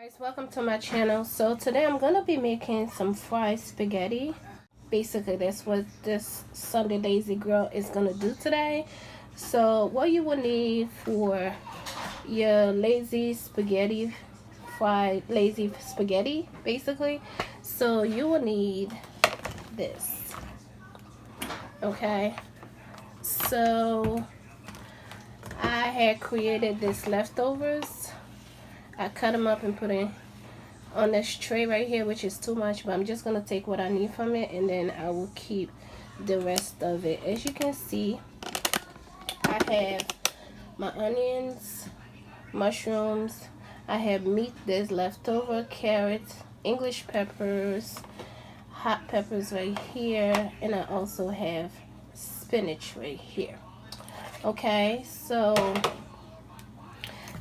Guys, welcome to my channel. So today I'm gonna be making some fried spaghetti. Basically that's what this Sunday Lazy Girl is gonna do today. So what you will need for your lazy spaghetti, fried lazy spaghetti basically, so you will need this. Okay, so I had created this leftovers. I cut them up and put it on this tray right here, which is too much, but I'm just gonna take what I need from it and then I will keep the rest of it. As you can see, I have my onions, mushrooms, I have meat that's left over, carrots, English peppers, hot peppers right here, and I also have spinach right here. Okay, so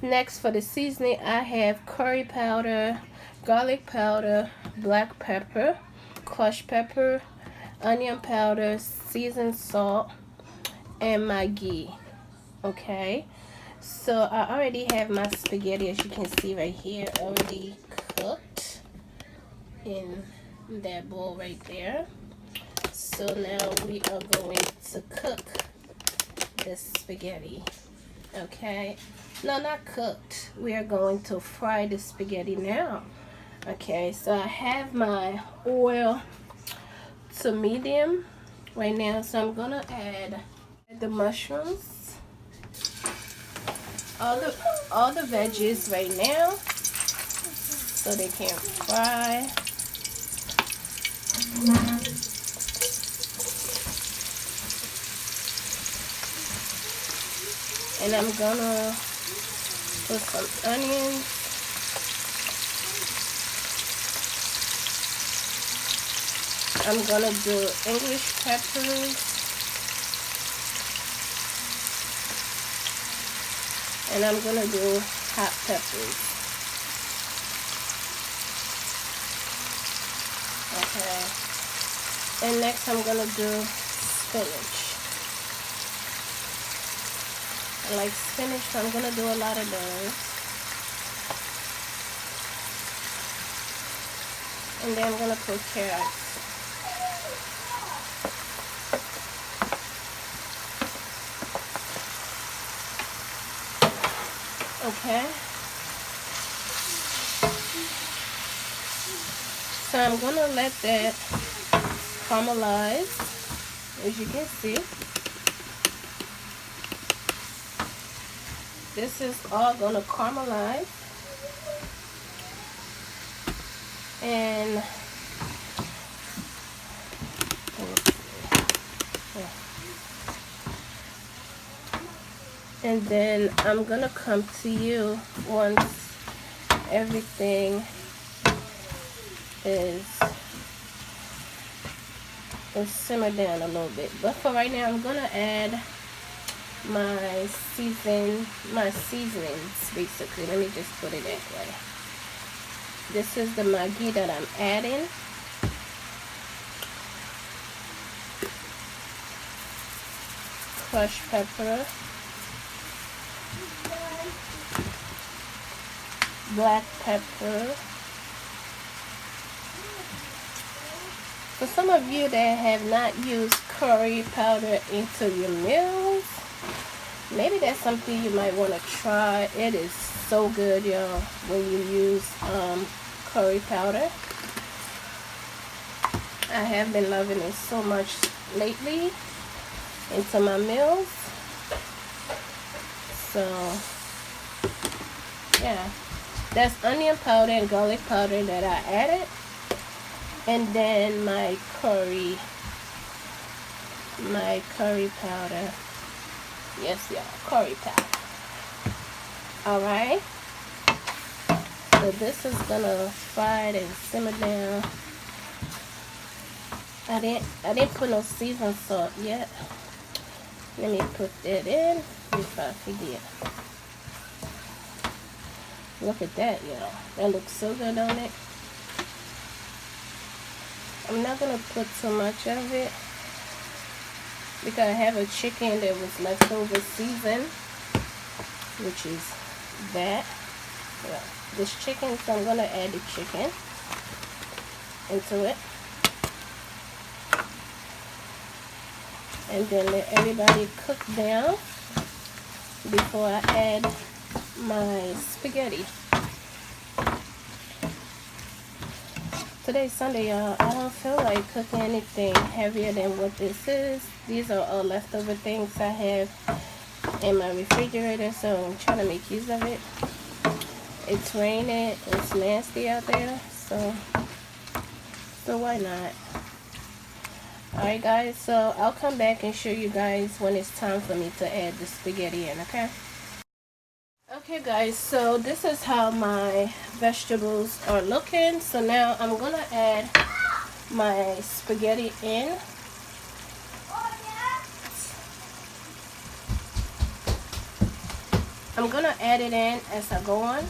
next for the seasoning, I have curry powder, garlic powder, black pepper, crushed pepper, onion powder, seasoned salt, and my ghee. Okay, so I already have my spaghetti, as you can see right here, already cooked in that bowl right there. So now we are going to cook this spaghetti. Okay, no, not cooked, we are going to fry the spaghetti now. Okay, so I have my oil to medium right now, so I'm gonna add the mushrooms, all the veggies right now so they can fry. And I'm gonna put some onions, I'm gonna do English peppers, and I'm gonna do hot peppers. Okay, and next I'm gonna do spinach. I like spinach, so I'm gonna do a lot of those. And then I'm gonna put carrots. Okay, so I'm gonna let that caramelize, as you can see. This is all gonna caramelize, and then I'm gonna come to you once everything is simmered down a little bit. But for right now, I'm gonna add my seasonings basically. Let me just put it that way. This is the Maggi that I'm adding. Crushed pepper, black pepper. For some of you that have not used curry powder into your meals, maybe that's something you might want to try. It is so good, y'all, when you use curry powder. I have been loving it so much lately into my meals. So yeah, that's onion powder and garlic powder that I added, and then my curry powder. Yes, y'all, curry powder. All right, so this is gonna fry it and simmer down. I didn't put no seasoned salt yet. Let me put that in before I forget. Look at that, y'all. That looks so good on it. I'm not gonna put too much of it because I have a chicken that was left over seasoned, which is that. Yeah, this chicken, so I'm gonna add the chicken into it, and then let everybody cook down before I add my spaghetti. Today's Sunday, y'all. I don't feel like cooking anything heavier than what this is. These are all leftover things I have in my refrigerator, so I'm trying to make use of it. It's raining, it's nasty out there, so why not? Alright guys, so I'll come back and show you guys when it's time for me to add the spaghetti in, okay? Okay guys, so this is how my vegetables are looking. So now I'm gonna add my spaghetti in. I'm gonna add it in as I go on.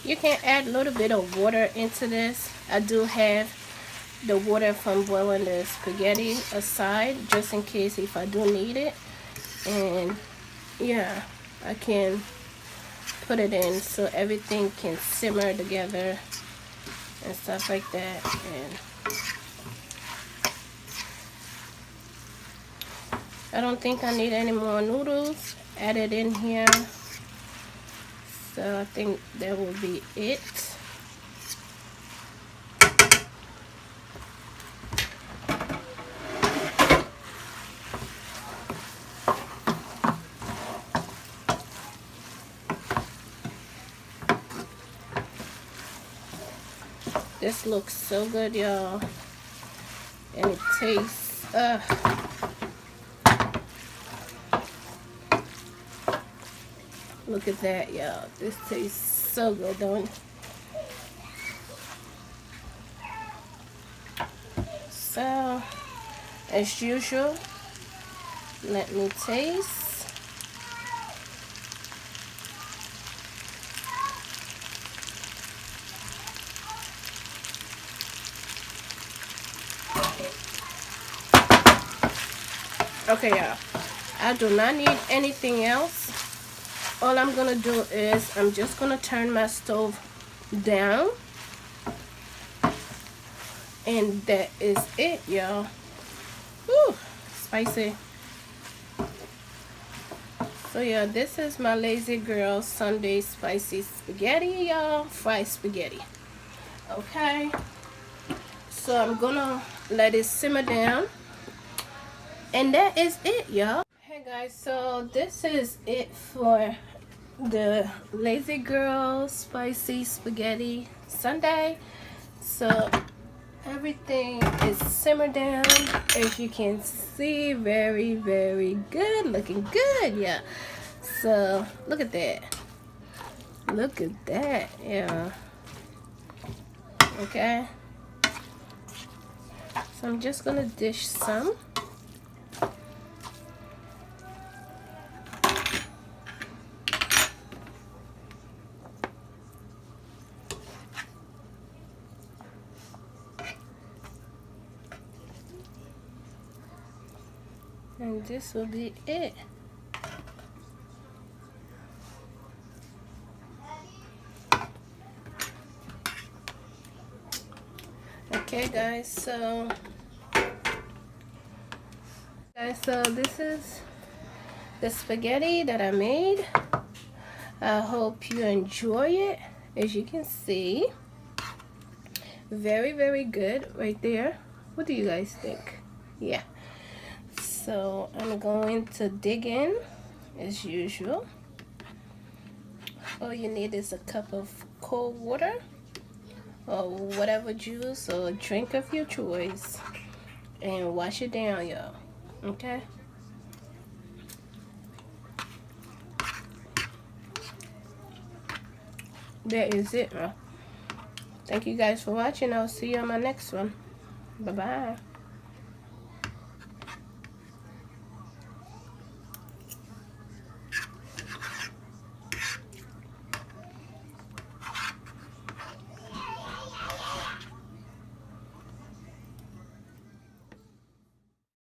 You can add a little bit of water into this. I do have the water from boiling the spaghetti aside just in case if I do need it. And yeah, I can put it in so everything can simmer together and stuff like that. And I don't think I need any more noodles added in here. So I think that will be it. This looks so good, y'all. And it tastes, look at that, y'all. This tastes so good, don't it? So, as usual, let me taste. Okay, y'all. I do not need anything else. All I'm gonna do is I'm just gonna turn my stove down, and that is it, y'all. Woo, spicy. So yeah, this is my Lazy Girl Sunday spicy spaghetti, y'all. Fried spaghetti. Okay, so I'm gonna let it simmer down, and that is it, y'all. Hey guys, so this is it for the Lazy Girl spicy spaghetti Sunday. So everything is simmered down, as you can see. Very, very good, looking good. Yeah, so look at that, look at that. Yeah, okay, so I'm just gonna dish some. And this will be it. Okay guys, so this is the spaghetti that I made. I hope you enjoy it. As you can see, very, very good right there. What do you guys think? Yeah, so I'm going to dig in as usual. All you need is a cup of cold water or whatever juice or drink of your choice. and wash it down, y'all. Okay. That is it. Thank you guys for watching. I'll see you on my next one. Bye bye.